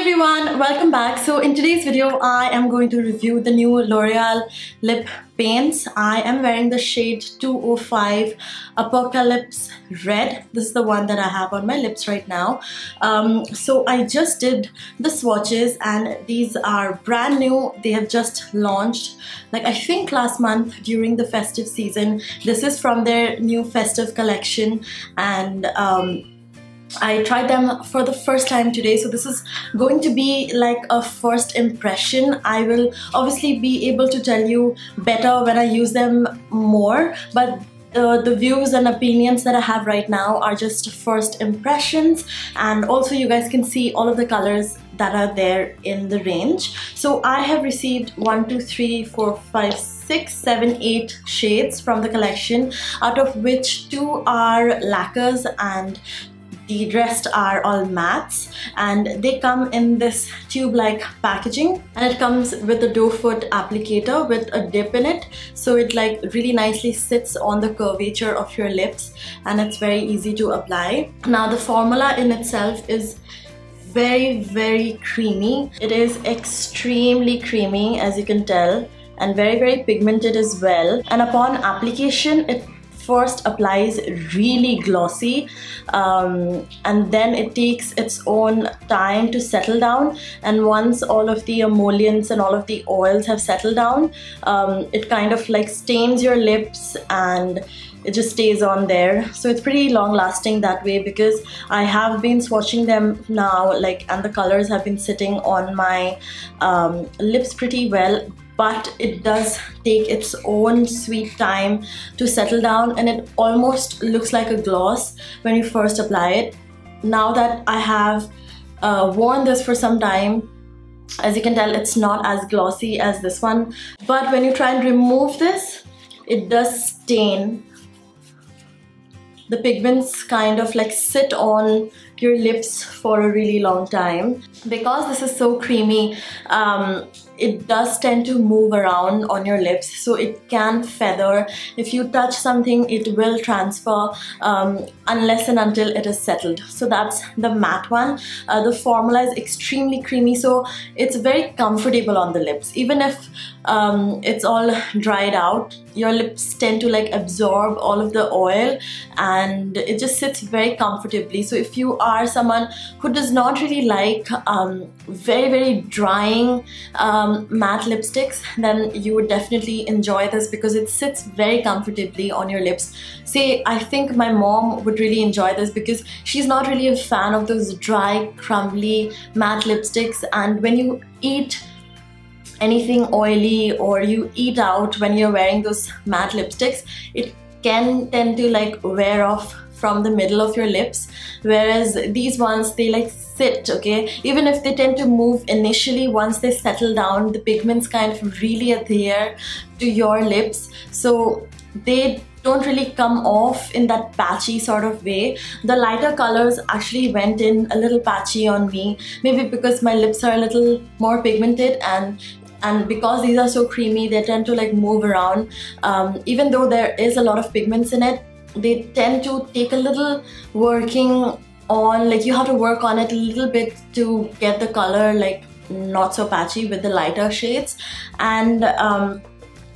everyone, welcome back. So in today's video I am going to review the new L'Oreal lip paints. I am wearing the shade 205 Apocalypse Red. This is the one that I have on my lips right now. So I just did the swatches and these are brand new. They have just launched, like I think last month during the festive season. This is from their new festive collection, and I tried them for the first time today, so this is going to be like a first impression. I will obviously be able to tell you better when I use them more, but the views and opinions that I have right now are just first impressions, and also you guys can see all of the colors that are there in the range. So I have received 1, 2, 3, 4, 5, 6, 7, 8 shades from the collection, out of which 2 are lacquers and the rest are all mattes, and they come in this tube-like packaging, and it comes with a doe foot applicator with a dip in it, so it like really nicely sits on the curvature of your lips and it's very easy to apply. Now the formula in itself is very creamy. It is extremely creamy, as you can tell, and very pigmented as well, and upon application it first applies really glossy, and then it takes its own time to settle down, and once all of the emollients and all of the oils have settled down, it kind of like stains your lips and it just stays on there. So it's pretty long lasting that way, because I have been swatching them now, like, and the colors have been sitting on my lips pretty well, but it does take its own sweet time to settle down, and it almost looks like a gloss when you first apply it. Now that I have worn this for some time, as you can tell, it's not as glossy as this one, but when you try and remove this, it does stain. The pigments kind of like sit on your lips for a really long time. Because this is so creamy, it does tend to move around on your lips, so it can feather. If you touch something, it will transfer unless and until it is settled. So that's the matte one. The formula is extremely creamy, so it's very comfortable on the lips. Even if it's all dried out, your lips tend to like absorb all of the oil and it just sits very comfortably. So if you are someone who does not really like very drying matte lipsticks, then you would definitely enjoy this, because it sits very comfortably on your lips. Say, I think my mom would really enjoy this, because she's not really a fan of those dry, crumbly matte lipsticks, and when you eat anything oily or you eat out when you're wearing those matte lipsticks, it can tend to like wear off from the middle of your lips, whereas these ones, they like sit, okay? Even if they tend to move initially, once they settle down, the pigments kind of really adhere to your lips, so they don't really come off in that patchy sort of way. The lighter colors actually went in a little patchy on me, maybe because my lips are a little more pigmented, and because these are so creamy, they tend to like move around. Even though there is a lot of pigments in it, they tend to take a little working on, like you have to work on it a little bit to get the color like not so patchy with the lighter shades. And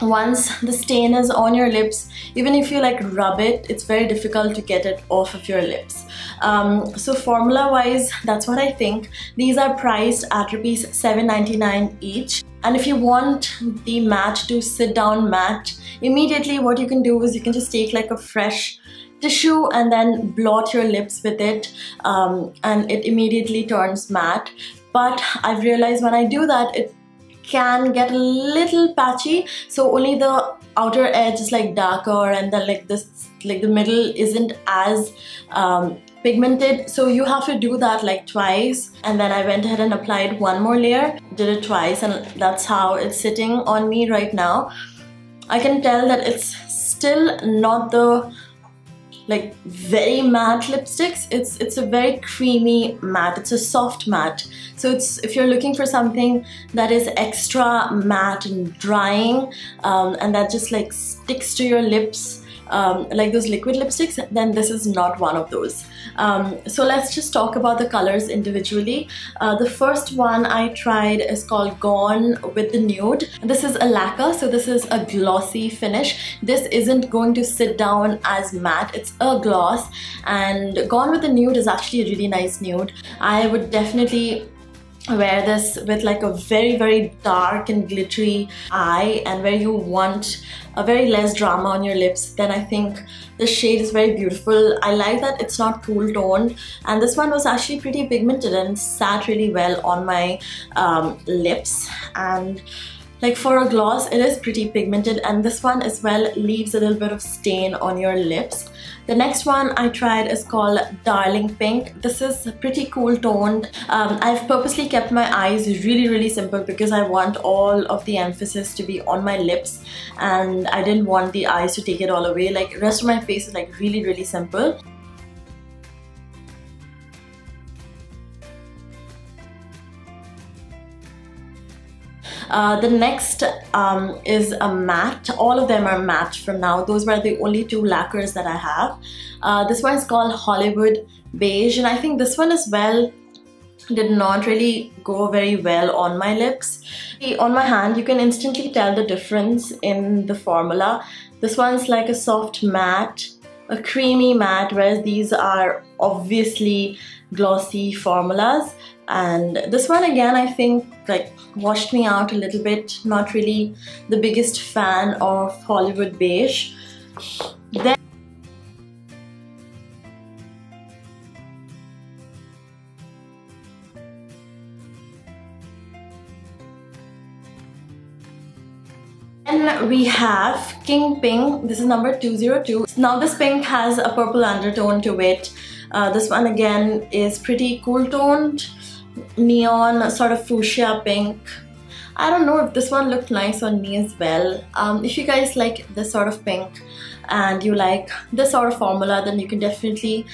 once the stain is on your lips, even if you like rub it, it's very difficult to get it off of your lips. So formula wise, that's what I think. These are priced at Rs $7.99 each. And if you want the matte to sit down matte, immediately what you can do is you can just take like a fresh tissue and then blot your lips with it, and it immediately turns matte. But I've realized when I do that, it can get a little patchy, so only the outer edge is like darker, and then like this, like the middle isn't as pigmented, so you have to do that like twice. And then I went ahead and applied one more layer, did it twice, and that's how it's sitting on me right now. I can tell that it's still not the like very matte lipsticks. It's a very creamy matte, it's a soft matte. So it's, if you're looking for something that is extra matte and drying, and that just like sticks to your lips like those liquid lipsticks, then this is not one of those. So let's just talk about the colors individually. The first one I tried is called Gone with the Nude. This is a lacquer, so this is a glossy finish. This isn't going to sit down as matte, it's a gloss, and Gone with the Nude is actually a really nice nude. I would definitely wear this with like a very dark and glittery eye, and where you want a very less drama on your lips, then I think the shade is very beautiful. I like that it's not cool toned, and this one was actually pretty pigmented and sat really well on my lips. And like for a gloss, it is pretty pigmented, and this one as well leaves a little bit of stain on your lips. The next one I tried is called Darling Pink. This is pretty cool toned. I've purposely kept my eyes really simple because I want all of the emphasis to be on my lips, and I didn't want the eyes to take it all away. Like the rest of my face is like really simple. The next is a matte. All of them are matte from now. Those were the only two lacquers that I have. This one is called Hollywood Beige, and I think this one as well did not really go very well on my lips. On my hand, you can instantly tell the difference in the formula. This one's like a soft matte, a creamy matte, whereas these are obviously glossy formulas. And this one again, I think like washed me out a little bit. Not really the biggest fan of Hollywood Beige. Then we have King Pink. This is number 202. Now this pink has a purple undertone to it. This one again is pretty cool toned, neon sort of fuchsia pink. I don't know if this one looked nice on me as well. If you guys like this sort of pink and you like this sort of formula, then you can definitely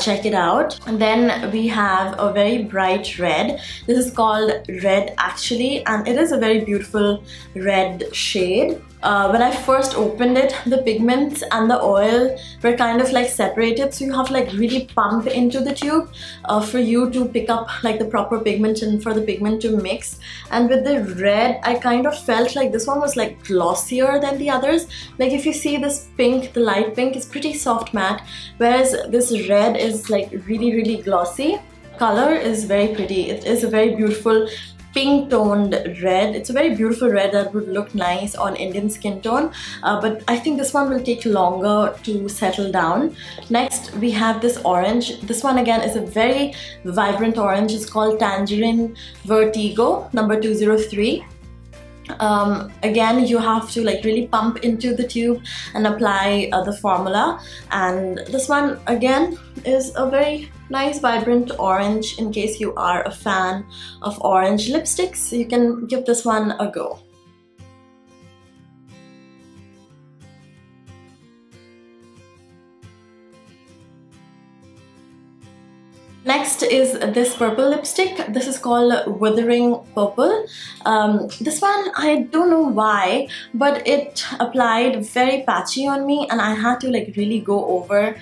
check it out. And then we have a very bright red. This is called Red Actually, and it is a very beautiful red shade. When I first opened it, the pigments and the oil were kind of like separated, so you have to like really pump into the tube for you to pick up like the proper pigment and for the pigment to mix. And with the red, I kind of felt like this one was like glossier than the others. Like if you see this pink, the light pink is pretty soft matte, whereas this red is like really glossy. Color is very pretty. It is a very beautiful pink toned red. It's a very beautiful red that would look nice on Indian skin tone, but I think this one will take longer to settle down. Next we have this orange. This one again is a very vibrant orange. It's called Tangerine Vertigo, number 203. Again, you have to like really pump into the tube and apply the formula, and this one again is a very nice vibrant orange. In case you are a fan of orange lipsticks, you can give this one a go. Next is this purple lipstick. This is called Wuthering Purple. This one, I don't know why, but it applied very patchy on me, and I had to like really go over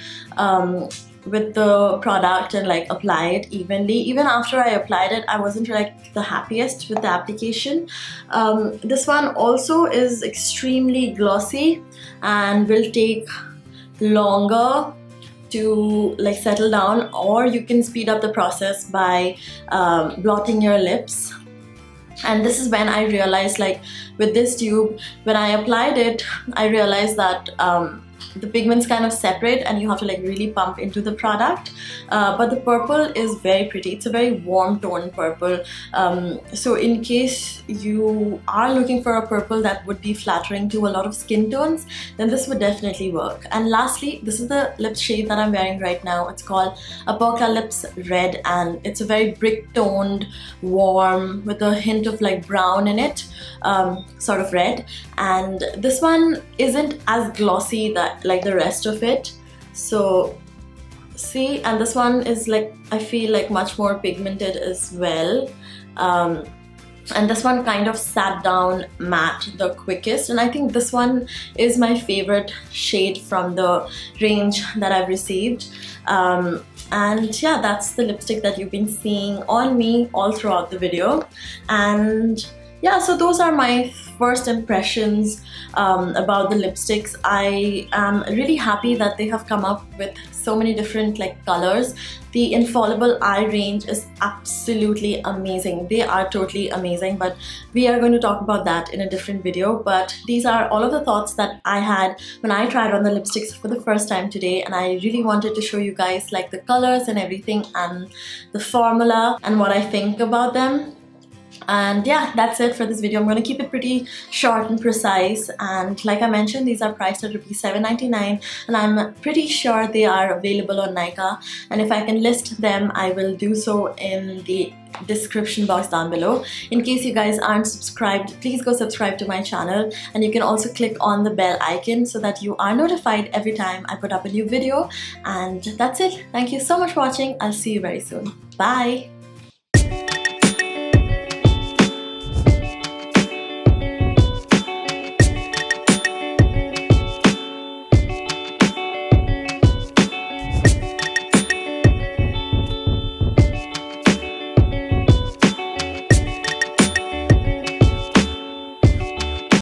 with the product and like apply it evenly. Even after I applied it, I wasn't like the happiest with the application. This one also is extremely glossy and will take longer to like settle down, or you can speed up the process by blotting your lips. And this is when I realized, like with this tube, when I applied it, I realized that the pigments kind of separate and you have to like really pump into the product. But the purple is very pretty. It's a very warm tone purple. So in case you are looking for a purple that would be flattering to a lot of skin tones, then this would definitely work. And lastly, this is the lip shade that I'm wearing right now. It's called Apocalypse Red, and it's a very brick toned, warm, with a hint of like brown in it, sort of red. And this one isn't as glossy like the rest of it. So see, and this one is like, I feel like much more pigmented as well. and this one kind of sat down matte the quickest, and I think this one is my favorite shade from the range that I've received. And yeah, that's the lipstick that you've been seeing on me all throughout the video. And yeah, so those are my first impressions about the lipsticks. I am really happy that they have come up with so many different colors. The Infallible Eye range is absolutely amazing. They are totally amazing, but we are going to talk about that in a different video. But these are all of the thoughts that I had when I tried on the lipsticks for the first time today, and I really wanted to show you guys the colors and everything and the formula and what I think about them. And yeah, that's it for this video. I'm going to keep it pretty short and precise, and like I mentioned, these are priced at ₹7.99, and I'm pretty sure they are available on Nykaa, and if I can list them, I will do so in the description box down below. In case you guys aren't subscribed, please go subscribe to my channel, and you can also click on the bell icon so that you are notified every time I put up a new video. And that's it. Thank you so much for watching. I'll see you very soon. Bye.